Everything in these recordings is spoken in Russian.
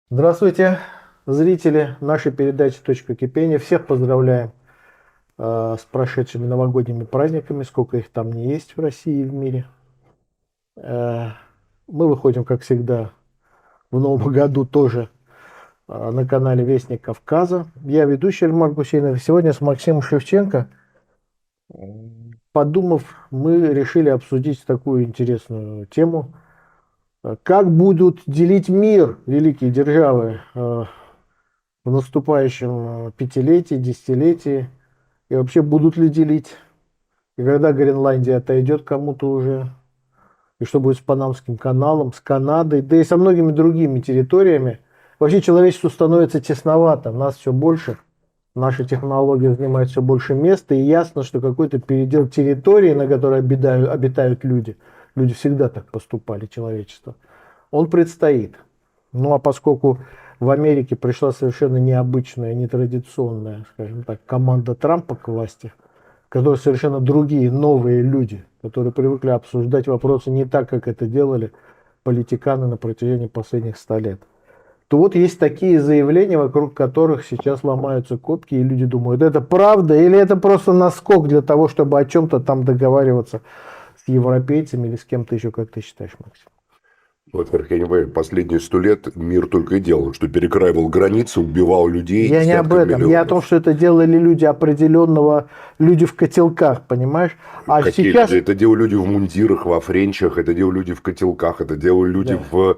Здравствуйте, зрители нашей передачи «Точка кипения». Всех поздравляем с прошедшими новогодними праздниками, сколько их там не есть в России и в мире. Э, Мы выходим, как всегда, в новом году тоже на канале «Вестник Кавказа». Я ведущий Ильмар Гусейнов. Сегодня с Максимом Шевченко, подумав, мы решили обсудить такую интересную тему. Как будут делить мир великие державы в наступающем пятилетии, десятилетии, и вообще будут ли делить, и когда Гренландия отойдет кому-то уже, и что будет с Панамским каналом, с Канадой, да и со многими другими территориями. Вообще человечеству становится тесновато, нас все больше, наши технологии занимают все больше места, и ясно, что какой-то передел территории, на которой обитают люди, люди всегда так поступали, человечество, он предстоит. Ну а поскольку в Америке пришла совершенно необычная, нетрадиционная, скажем так, команда Трампа к власти, которые совершенно другие, новые люди, которые привыкли обсуждать вопросы не так, как это делали политиканы на протяжении последних 100 лет, то вот есть такие заявления, вокруг которых сейчас ломаются копки, и люди думают, это правда или это просто наскок для того, чтобы о чем-то там договариваться с европейцами или с кем-то еще, как ты считаешь, Максим? Во-первых, я не понимаю, последние 100 лет мир только и делал, что перекраивал границы, убивал людей, Я не об десятков этом. Я о том, миллионов. что это делали люди определенного, люди в котелках, понимаешь? А Какие сейчас, люди? Это делали люди в мундирах, во френчах, это делали люди в котелках, это делали люди да, в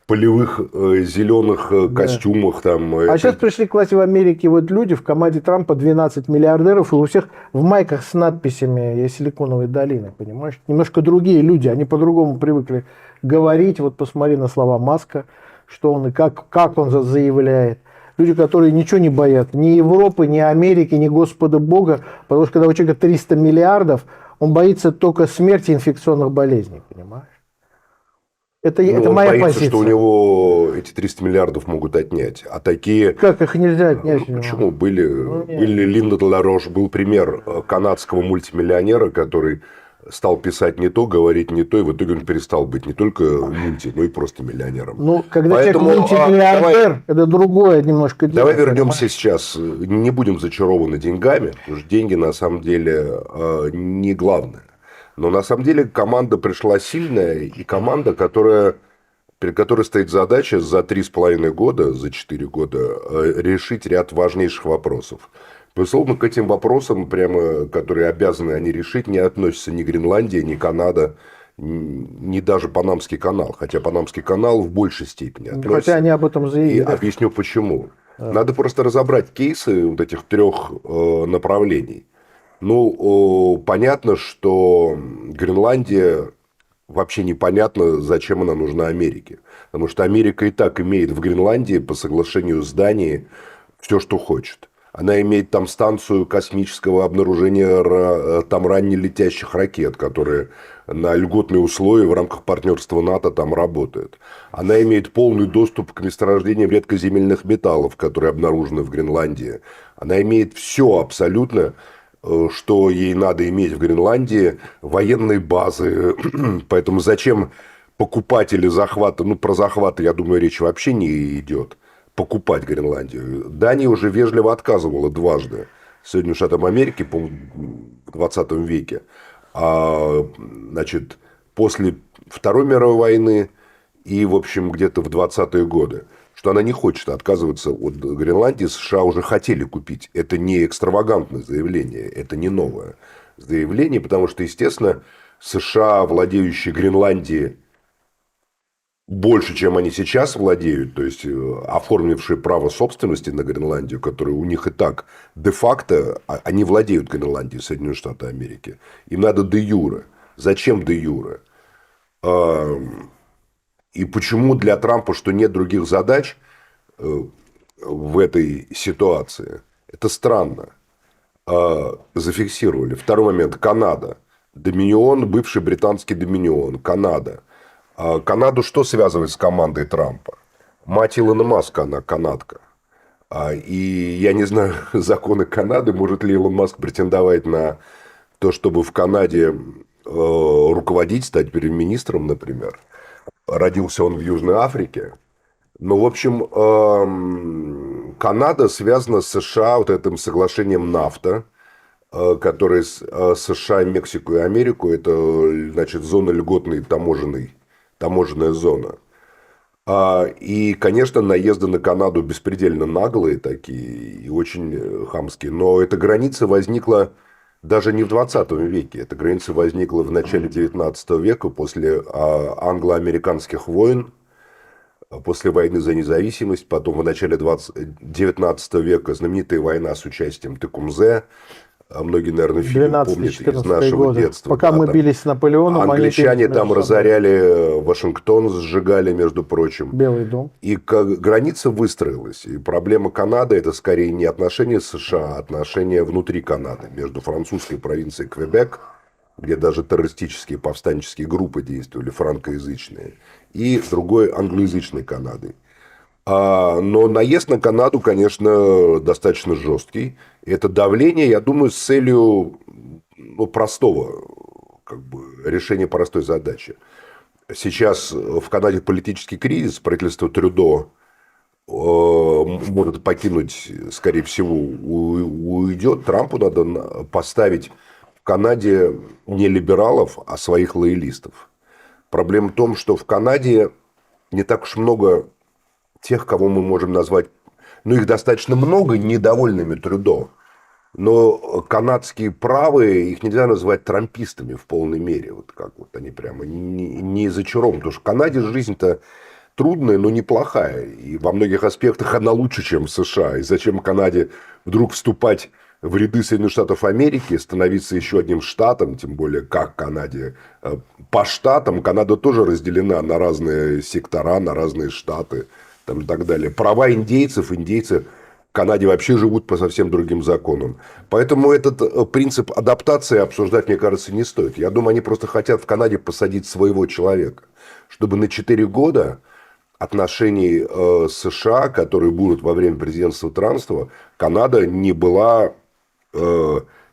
полевых зеленых да. костюмах. Там, А сейчас это... пришли к власти в Америке вот люди в команде Трампа 12 миллиардеров, и у всех в майках с надписями Силиконовой долины, понимаешь? Немножко другие люди, они по-другому привыкли говорить. Вот посмотри на слова Маска, что он и как он заявляет. Люди, которые ничего не боятся, ни Европы, ни Америки, ни Господа Бога, потому что когда у человека 300 миллиардов, он боится только смерти и инфекционных болезней, понимаешь? Ну, Это он моя боится, что у позиция. него эти 300 миллиардов могут отнять. А такие... Как их нельзя отнять? Ну, почему? Были, Ну, были нет. Линда Деларош, был пример канадского мультимиллионера, который стал писать не то, говорить не то, и в итоге он перестал быть не только мульти, но и просто миллионером. Ну, когда человек Поэтому мультимиллиардер, это другое немножко давай дело, вернемся понимаешь? сейчас. Не будем зачарованы деньгами, потому что деньги на самом деле не главное. Но на самом деле команда пришла сильная, и команда, перед которой стоит задача за 3,5 года, за 4 года решить ряд важнейших вопросов. Безусловно, к этим вопросам, прямо, которые обязаны они решить, не относятся ни Гренландия, ни Канада, ни даже Панамский канал. Хотя Панамский канал в большей степени Хотя относится. они об этом И заявили. объясню почему. Да. Надо просто разобрать кейсы вот этих трех направлений. Ну, понятно, что Гренландия вообще непонятно, зачем она нужна Америке. Потому что Америка и так имеет в Гренландии по соглашению с Данией все, что хочет. Она имеет там станцию космического обнаружения там раннелетящих ракет, которые на льготные условия в рамках партнерства НАТО там работают. Она имеет полный доступ к месторождениям редкоземельных металлов, которые обнаружены в Гренландии. Она имеет все абсолютно, что ей надо иметь в Гренландии, военные базы. Поэтому зачем покупать или захваты, ну, про захваты, я думаю, речь вообще не идет, покупать Гренландию. Дания уже вежливо отказывала дважды Соединенным Штатам Америки, в 20 веке. А, значит, после Второй мировой войны и, в общем, где-то в 20-е годы, что она не хочет отказываться от Гренландии. США уже хотели купить. Это не экстравагантное заявление, это не новое заявление, потому что, естественно, США, владеющие Гренландией больше, чем они сейчас владеют, то есть оформившие право собственности на Гренландию, которое у них и так де-факто, они владеют Гренландией, Соединенные Штаты Америки. Им надо де-юре. Зачем де-юре? И почему для Трампа, что нет других задач в этой ситуации? Это странно. Зафиксировали. Второй момент. Канада. Доминион, бывший британский доминион. Канада. Канаду что связывает с командой Трампа? Мать Илона Маска, она канадка. И я не знаю законы Канады, может ли Илон Маск претендовать на то, чтобы в Канаде руководить, стать премьер-министром, например. Родился он в Южной Африке. Ну, в общем, Канада связана с США вот этим соглашением НАФТА, которое США, Мексику и Америку, это, значит, зона льготной таможенная зона. И, конечно, наезды на Канаду беспредельно наглые такие и очень хамские. Но эта граница возникла даже не в 20 веке. Эта граница возникла в начале 19 века после англо-американских войн, после войны за независимость, потом в начале 19 века знаменитая война с участием Текумзе. Многие, наверное, фильм помнят из 12-14 нашего годы. детства. Пока Да, мы там бились с Наполеоном, они бились англичане между там собой. разоряли Вашингтон, сжигали, между прочим. Белый дом. И граница выстроилась. И проблема Канады – это скорее не отношения с США, а отношения внутри Канады, между французской провинцией Квебек, где даже террористические повстанческие группы действовали, франкоязычные, и другой англоязычной Канадой. Но наезд на Канаду, конечно, достаточно жесткий. Это давление, я думаю, с целью простого решения простой задачи. Сейчас в Канаде политический кризис, правительство Трюдо может покинуть, скорее всего, уйдет. Трампу надо поставить в Канаде не либералов, а своих лоялистов. Проблема в том, что в Канаде не так уж много тех, кого мы можем назвать, их достаточно много, недовольными Трюдо. Но канадские правые, их нельзя назвать трампистами в полной мере. Вот как вот они прямо не зачарованы. Потому что в Канаде жизнь-то трудная, но неплохая. И во многих аспектах она лучше, чем в США. И зачем Канаде вдруг вступать в ряды Соединенных Штатов Америки, становиться еще одним штатом, тем более как Канаде. По штатам Канада тоже разделена на разные сектора, на разные штаты там, и так далее. Права индейцев, индейцы в Канаде вообще живут по совсем другим законам. Поэтому этот принцип адаптации обсуждать, мне кажется, не стоит. Я думаю, они просто хотят в Канаде посадить своего человека, чтобы на 4 года отношений с США, которые будут во время президентства Трампа, Канада не была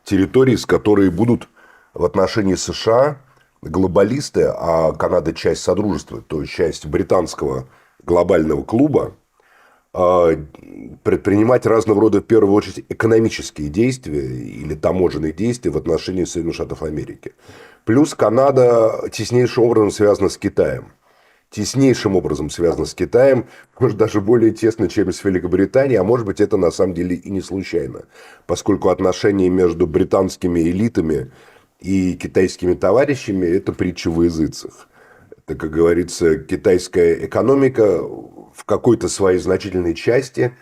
территорией, с которой будут в отношении США глобалисты, а Канада часть Содружества, то есть часть британского глобального клуба, предпринимать разного рода, в первую очередь, экономические действия или таможенные действия в отношении Соединенных Штатов Америки. Плюс Канада теснейшим образом связана с Китаем. Теснейшим образом связана с Китаем, может, даже более тесно, чем с Великобританией, а может быть, это на самом деле и не случайно, поскольку отношения между британскими элитами и китайскими товарищами – это притча во языцах. Это, как говорится, китайская экономика в какой-то своей значительной части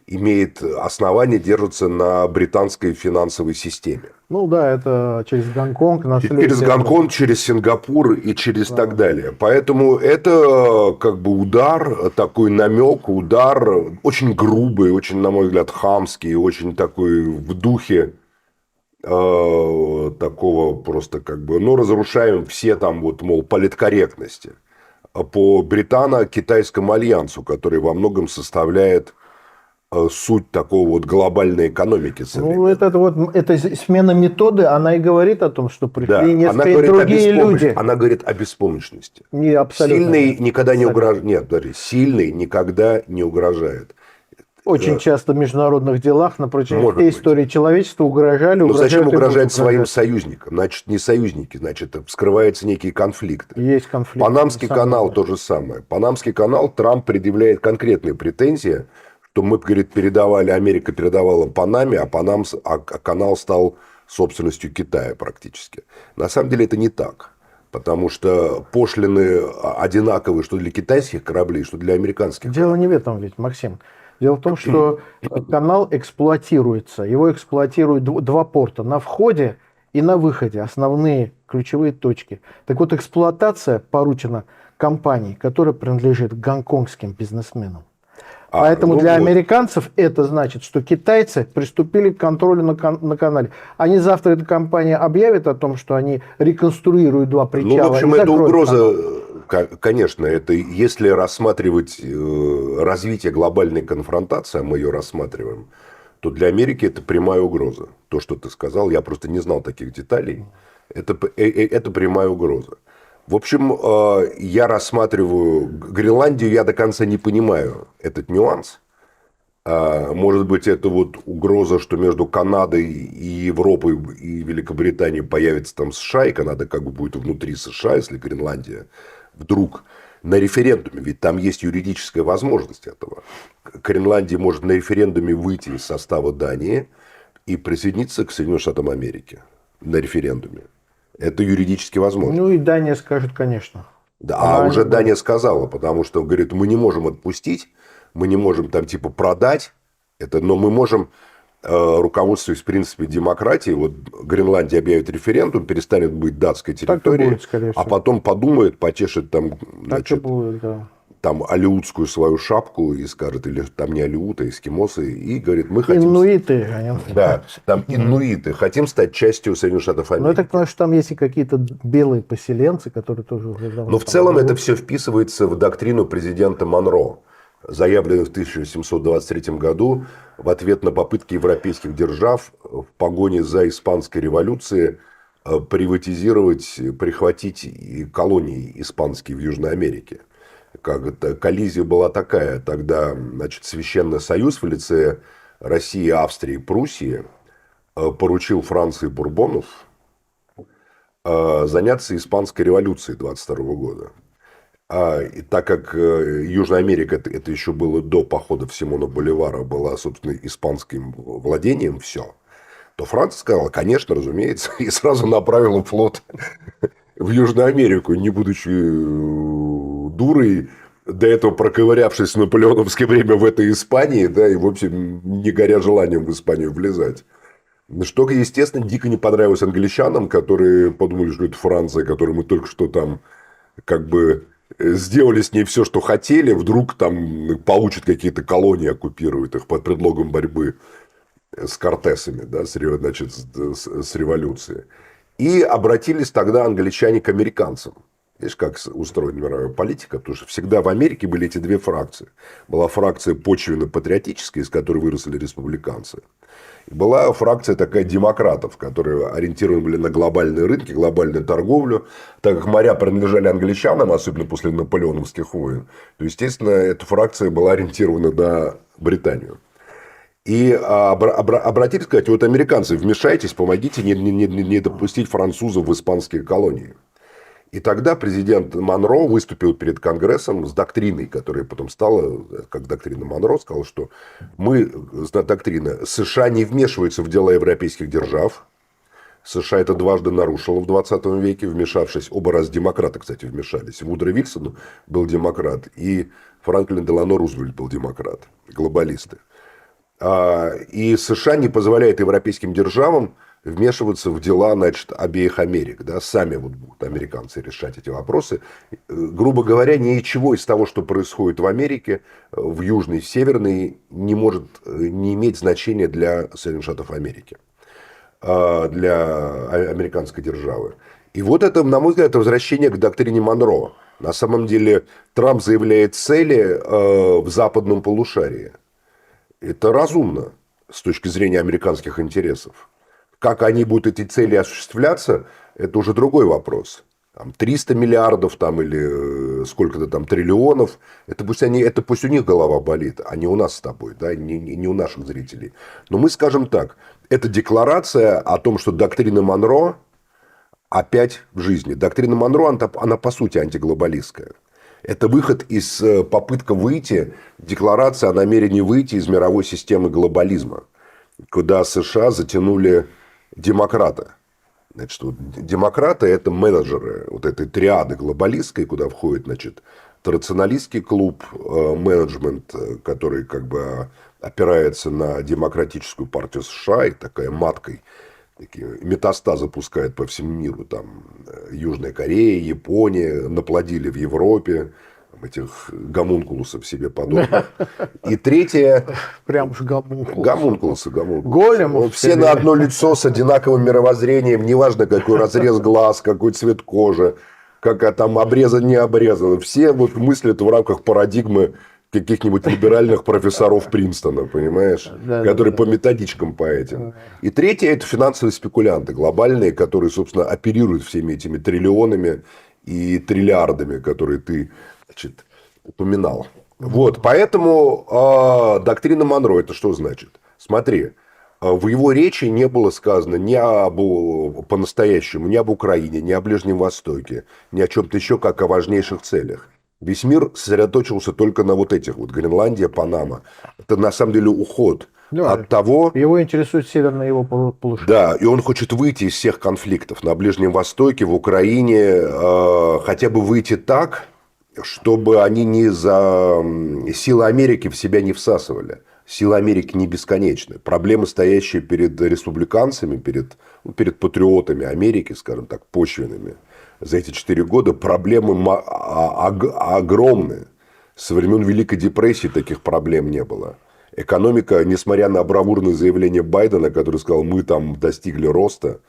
имеет основание, держится на британской финансовой системе. Ну да, это через Гонконг, Через Гонконг, через Сингапур и через так далее. Поэтому это как бы удар, такой намек, удар очень грубый, очень, на мой взгляд, хамский, очень такой в духе такого просто как бы, разрушаем все там вот, мол, политкорректности по британо-китайскому альянсу, который во многом составляет суть такого вот глобальной экономики современной. Эта смена методы, она и говорит о том, что пришли несколько другие люди. Она говорит о беспомощности. Не, абсолютно сильный нет. никогда не угрожает. Нет, подожди, сильный никогда не угрожает. Очень часто в международных делах на протяжении Может всей быть. истории человечества угрожали. Но зачем и будут угрожать своим угрожать. союзникам? Значит, не союзники, значит, вскрывается некий конфликт. Есть конфликт. Панамский канал то же самое. Панамский канал Трамп предъявляет конкретные претензии, что мы, говорит, Америка передавала Панаме, а канал стал собственностью Китая практически. На самом деле это не так. Потому что пошлины одинаковые, что для китайских кораблей, что для американских. Дело не в этом ведь, Максим. Дело в том, что канал эксплуатируется. Его эксплуатируют два порта. На входе и на выходе. Основные ключевые точки. Так вот, эксплуатация поручена компании, которая принадлежит гонконгским бизнесменам. Поэтому для американцев это значит, что китайцы приступили к контролю на канале. Они завтра, эта компания объявит о том, что они реконструируют два причала. В общем, это угроза, конечно, это если рассматривать развитие глобальной конфронтации, а мы ее рассматриваем, то для Америки это прямая угроза. То, что ты сказал, я просто не знал таких деталей. Это прямая угроза. В общем, я рассматриваю Гренландию, я до конца не понимаю этот нюанс. Может быть, это вот угроза, что между Канадой и Европой и Великобританией появится там США, и Канада как бы будет внутри США, если Гренландия вдруг на референдуме, ведь там есть юридическая возможность этого. Гренландия может на референдуме выйти из состава Дании и присоединиться к Соединенным Штатам Америки на референдуме. Это юридически возможно. Ну и Дания скажет, конечно. Да, а Она уже Дания сказала, потому что, говорит, мы не можем отпустить, мы не можем там типа продать это, но мы можем, руководствуясь, в принципе, демократией, вот Гренландия объявит референдум, перестанет быть датской так и территорией, будет, скорее а всего. потом подумает, потешит там, Так и значит, будет, да. там алеутскую свою шапку и скажет, или там не алеуты, а эскимосы, и говорит, мы хотим... Инуиты, они Да, там инуиты, хотим стать частью Соединенных Штатов Ну, я так Америки. понимаю, что там есть и какие-то белые поселенцы, которые тоже уже давно Но в там целом это живут. все вписывается в доктрину президента Монро, заявленную в 1723 году в ответ на попытки европейских держав в погоне за испанской революцией приватизировать, прихватить и колонии испанские в Южной Америке. Как это, коллизия была такая. Тогда, значит, Священный Союз в лице России, Австрии и Пруссии поручил Франции Бурбонов заняться испанской революцией 22 года. И так как Южная Америка, это еще было до похода Симона Боливара, была, собственно, испанским владением все, то Франция сказала, конечно, разумеется, и сразу направила флот в Южную Америку, не будучи дурой, до этого проковырявшись в наполеоновское время в этой Испании, да, и, в общем, не горя желанием в Испанию влезать. Что, естественно, дико не понравилось англичанам, которые подумали, что это Франция, которую мы только что там как бы сделали с ней все, что хотели, вдруг там получат какие-то колонии, оккупируют их под предлогом борьбы с Кортесами, да, значит, с революцией. И обратились тогда англичане к американцам. Видишь, как устроена мировая политика, потому что всегда в Америке были эти две фракции. Была фракция почвенно-патриотическая, из которой выросли республиканцы. И была фракция такая демократов, которые ориентированы были на глобальные рынки, глобальную торговлю. Так как моря принадлежали англичанам, особенно после наполеоновских войн, то, естественно, эта фракция была ориентирована на Британию. И обратились сказать, вот американцы, вмешайтесь, помогите не допустить французов в испанские колонии. И тогда президент Монро выступил перед Конгрессом с доктриной, которая потом стала, как доктрина Монро, сказал, что доктрина США не вмешивается в дела европейских держав. США это дважды нарушило в 20 веке, вмешавшись, оба раза демократы, кстати, вмешались. Вудро Вильсон был демократ, и Франклин Делано Рузвельт был демократ, глобалисты. И США не позволяет европейским державам вмешиваться в дела, значит, обеих Америк. Да? Сами вот будут американцы решать эти вопросы. Грубо говоря, ничего из того, что происходит в Америке, в Южной, в Северной, не может не иметь значения для Соединенных Штатов Америки, для американской державы. И вот это, на мой взгляд, это возвращение к доктрине Монро. На самом деле Трамп заявляет цели в западном полушарии. Это разумно с точки зрения американских интересов. Как они будут, эти цели, осуществляться, это уже другой вопрос. Там 300 миллиардов там, или сколько-то там триллионов, это пусть у них голова болит, а не у нас с тобой, да, не у наших зрителей. Но мы скажем так, это декларация о том, что доктрина Монро опять в жизни. Доктрина Монро, она по сути антиглобалистская. Это выход из попытка выйти, декларация о намерении выйти из мировой системы глобализма, куда США затянули демократа. Значит, вот демократы – это менеджеры вот этой триады глобалистской, куда входит, значит, традиционалистский клуб, менеджмент, который как бы опирается на демократическую партию США и такая маткой, такие метастазы пускает по всему миру. Там Южная Корея, Япония, наплодили в Европе этих гомункулусов себе подобных. И третье... Прям уж гомункулус. Гомункулусы. Голем. Все на одно лицо с одинаковым мировоззрением, неважно какой разрез глаз, какой цвет кожи, как там обрезан, не обрезан. Все вот мыслят в рамках парадигмы каких-нибудь либеральных профессоров Принстона, понимаешь, которые по методичкам по этим. И третье – это финансовые спекулянты глобальные, которые, собственно, оперируют всеми этими триллионами и триллиардами, которые ты, значит, упоминал. Вот, поэтому доктрина Монро это что значит? Смотри, в его речи не было сказано ни по-настоящему, ни об Украине, ни о Ближнем Востоке, ни о чем-то еще, как о важнейших целях. Весь мир сосредоточился только на вот этих вот. Гренландия, Панама. Это на самом деле уход Да, от того... его интересует северное его полушарие. Да, и он хочет выйти из всех конфликтов на Ближнем Востоке, в Украине, хотя бы выйти так, чтобы они не за силы Америки в себя не всасывали. Силы Америки не бесконечны. Проблемы, стоящие перед республиканцами, перед патриотами Америки, скажем так, почвенными, за эти 4 года проблемы огромные. Со времен Великой депрессии таких проблем не было. Экономика, несмотря на бравурное заявление Байдена, который сказал, мы там достигли роста,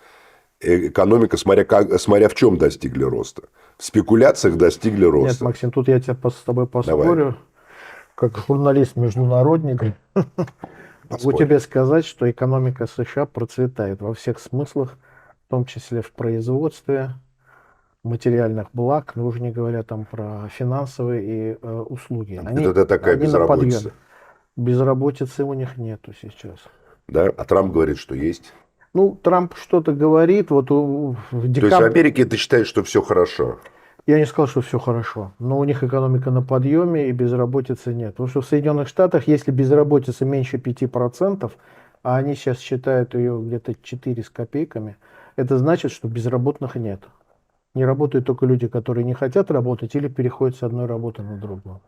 экономика, смотря в чем достигли роста. В спекуляциях достигли Нет, роста. Максим, тут я с тобой поспорю. Давай. Как журналист-международник, могу Поспорь. тебе сказать, что экономика США процветает во всех смыслах, в том числе в производстве материальных благ, ну уже не говоря там про финансовые и услуги. Это такая Они на подъеме. безработица. Безработицы у них нету сейчас. Да? А Трамп говорит, что есть. Ну, Трамп что-то говорит, вот в То есть в декабре... Америке ты считаешь, что все хорошо? Я не сказал, что все хорошо, но у них экономика на подъеме и безработицы нет. Потому что в Соединенных Штатах, если безработица меньше 5%, а они сейчас считают ее где-то 4 с копейками, это значит, что безработных нет. Не работают только люди, которые не хотят работать или переходят с одной работы на другую.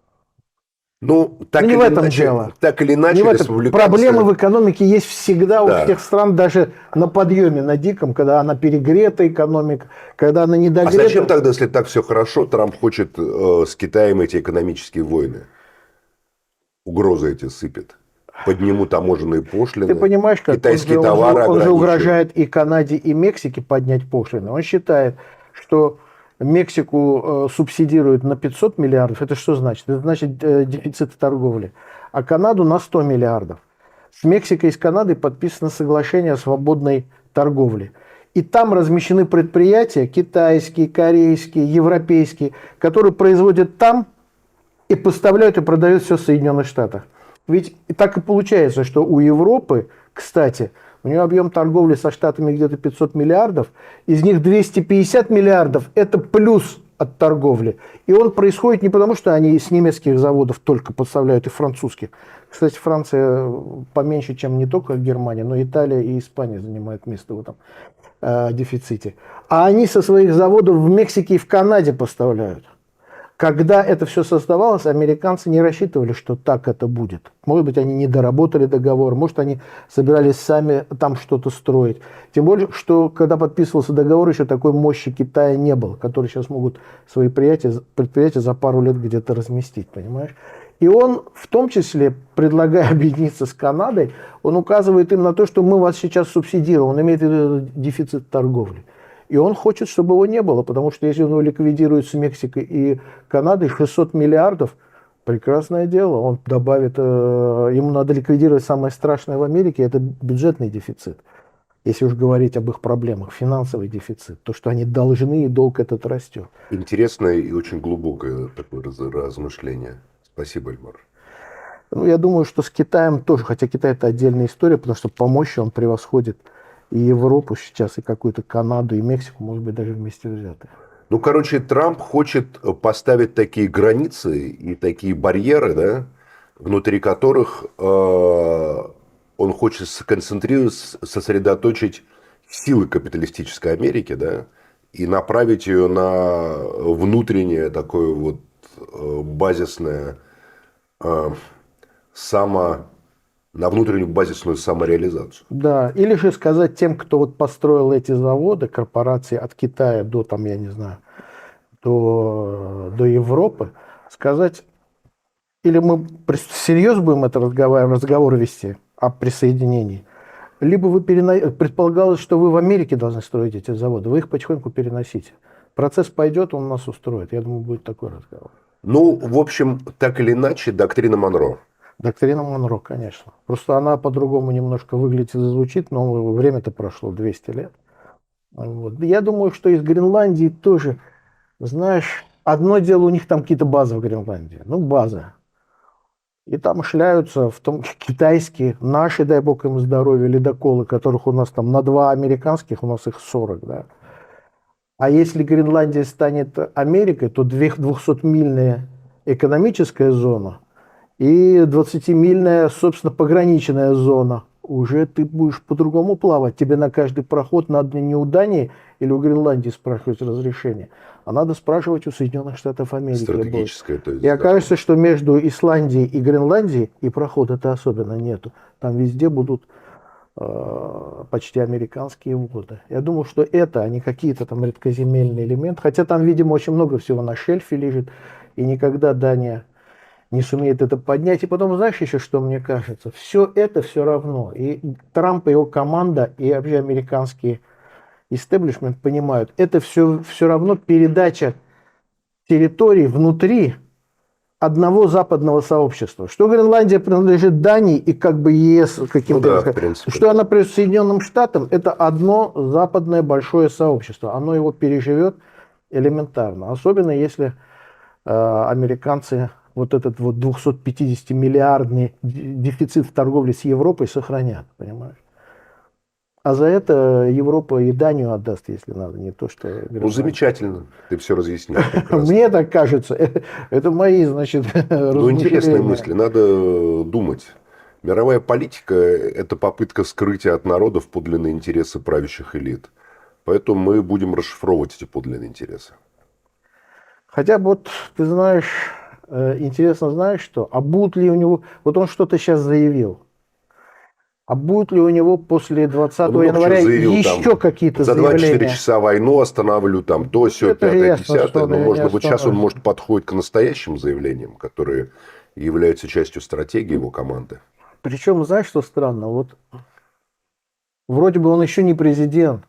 Ну, так Но не или в этом иначе, дело. так или иначе, Не в этом. республиканцы... Проблемы в экономике есть всегда у Да. всех стран, даже на подъеме, на диком, когда она перегрета экономика, когда она А недогрета. зачем тогда, если так все хорошо, Трамп хочет с Китаем эти экономические войны? Угрозы эти сыпет. Поднимут таможенные пошлины. Ты понимаешь, как китайские товары он же ограничивают. угрожает и Канаде, и Мексике поднять пошлины. Он считает, что Мексику субсидируют на 500 миллиардов. Это что значит? Это значит дефицит торговли. А Канаду на 100 миллиардов. С Мексикой и с Канадой подписано соглашение о свободной торговле. И там размещены предприятия китайские, корейские, европейские, которые производят там и поставляют и продают все в Соединенных Штатах. Ведь так и получается, что у Европы, кстати, у нее объем торговли со Штатами где-то 500 миллиардов, из них 250 миллиардов – это плюс от торговли. И он происходит не потому, что они с немецких заводов только поставляют, и французских. Кстати, Франция поменьше, чем не только Германия, но и Италия и Испания занимают место в этом дефиците. А они со своих заводов в Мексике и в Канаде поставляют. Когда это все создавалось, американцы не рассчитывали, что так это будет. Может быть, они не доработали договор, может, они собирались сами там что-то строить. Тем более, что когда подписывался договор, еще такой мощи Китая не было, которые сейчас могут свои предприятия за пару лет где-то разместить, понимаешь? И он, в том числе, предлагая объединиться с Канадой, он указывает им на то, что мы вас сейчас субсидируем. Он имеет в виду дефицит торговли. И он хочет, чтобы его не было, потому что если он его ликвидирует с Мексикой и Канадой, 600 миллиардов, прекрасное дело. Он добавит, ему надо ликвидировать самое страшное в Америке, это бюджетный дефицит. Если уж говорить об их проблемах, финансовый дефицит, то, что они должны, и долг этот растет. Интересное и очень глубокое такое размышление. Спасибо, Эльмар. Ну, я думаю, что с Китаем тоже, хотя Китай это отдельная история, потому что по мощи он превосходит и Европу сейчас, и какую-то Канаду, и Мексику, может быть, даже вместе взятых. Ну, короче, Трамп хочет поставить такие границы и такие барьеры, да, внутри которых он хочет сконцентрировать, сосредоточить силы капиталистической Америки, да, и направить ее на внутреннее такое вот базисное на внутреннюю базисную самореализацию. Да, или же сказать тем, кто вот построил эти заводы, корпорации от Китая до, там, я не знаю, до Европы, сказать, или мы всерьез будем это разговор вести о присоединении, либо вы предполагалось, что вы в Америке должны строить эти заводы, вы их потихоньку переносите. Процесс пойдет, он нас устроит. Я думаю, будет такой разговор. Ну, в общем, так или иначе, доктрина Монро. Доктрина Монро, конечно. Просто она по-другому немножко выглядит и звучит, но время-то прошло 200 лет. Вот. Я думаю, что из Гренландии тоже Знаешь, одно дело, у них там какие-то базы в Гренландии. Ну, базы. И там шляются, в том китайские, наши, дай бог им здоровья, ледоколы, которых у нас там на 2 американских, у нас их 40, да. А если Гренландия станет Америкой, то 200-мильная экономическая зона и 20-мильная, собственно, пограничная зона. Уже ты будешь по-другому плавать. Тебе на каждый проход надо не у Дании или у Гренландии спрашивать разрешение, а надо спрашивать у Соединенных Штатов Америки будет. Стратегическое, то И есть окажется, такое. что между Исландией и Гренландией и прохода-то особенно нету. Там везде будут почти американские воды. Я думаю, что это, а не какие-то там редкоземельные элементы. Хотя там, видимо, очень много всего на шельфе лежит. И никогда Дания не сумеет это поднять. И потом, знаешь еще, что мне кажется? Все это все равно. И Трамп, и его команда, и вообще американский истеблишмент понимают, это все равно передача территорий внутри одного западного сообщества. Что Гренландия принадлежит Дании и как бы ЕС Ну каким-то, да, в принципе. что она принадлежит Соединенным Штатам, это одно западное большое сообщество. Оно его переживет элементарно. Особенно если американцы вот этот вот 250-миллиардный дефицит в торговле с Европой сохранят, понимаешь? А за это Европа и Данию отдаст, если надо, не то что Ну, Гренландию. замечательно. Ты все разъяснил прекрасно. Мне так кажется. Это мои, значит, Ну, интересные размышления. мысли. Надо думать. Мировая политика – это попытка скрыть от народов подлинные интересы правящих элит. Поэтому мы будем расшифровывать эти подлинные интересы. Хотя вот, ты знаешь, интересно, знаешь что? А будут ли у него... Вот он что-то сейчас заявил. А будут ли у него после Он 20 много чего января заявил там. еще какие-то За 24 заявления? часа войну остановлю, там, то, сё, Это же пятое, ясно, что десятое. он Но, ее не может быть, сейчас он, остановит. может, подходит к настоящим заявлениям, которые являются частью стратегии его команды. Причем, знаешь, что странно? Вот вроде бы он еще не президент.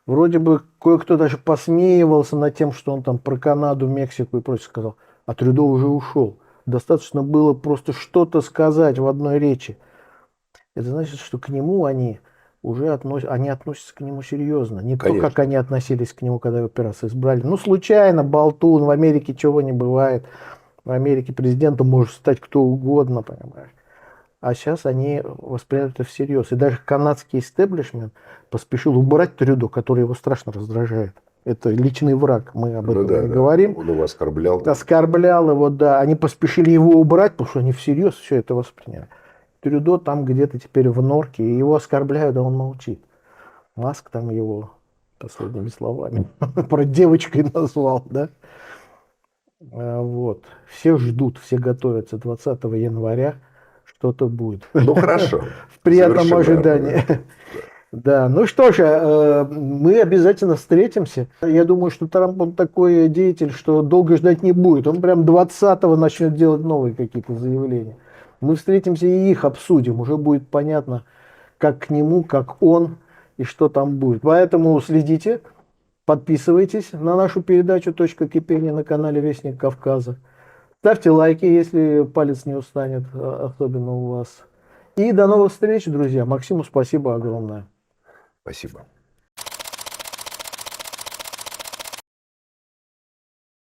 Вроде бы кое-кто даже посмеивался над тем, что он там про Канаду, Мексику и прочее сказал. А Трюдо уже ушел. Достаточно было просто что-то сказать в одной речи. Это значит, что к нему они уже они относятся к нему серьезно. Не то, как Конечно. они относились к нему, когда его первый раз избрали. Ну, случайно, болтун, в Америке чего не бывает. В Америке президентом может стать кто угодно, понимаешь. А сейчас они воспринимают это всерьез. И даже канадский истеблишмент поспешил убрать Трюдо, который его страшно раздражает. Это личный враг, мы об Ну этом да, не да. говорим. Он его оскорблял там. Оскорблял его, да. Они поспешили его убрать, потому что они всерьез все это восприняли. Трюдо там где-то теперь в норке, и его оскорбляют, а он молчит. Маск там его последними словами про девочкой назвал, да. Вот. Все ждут, все готовятся 20 января, что-то будет. Ну, хорошо. В приятном Завершим, ожидании. наверное, да. Да, ну что же, мы обязательно встретимся. Я думаю, что Трамп, он такой деятель, что долго ждать не будет. Он прям 20-го начнет делать новые какие-то заявления. Мы встретимся и их обсудим. Уже будет понятно, как к нему, как он и что там будет. Поэтому следите, подписывайтесь на нашу передачу «Точка кипения» на канале Вестник Кавказа. Ставьте лайки, если палец не устанет, особенно у вас. И до новых встреч, друзья. Максиму спасибо огромное. Спасибо.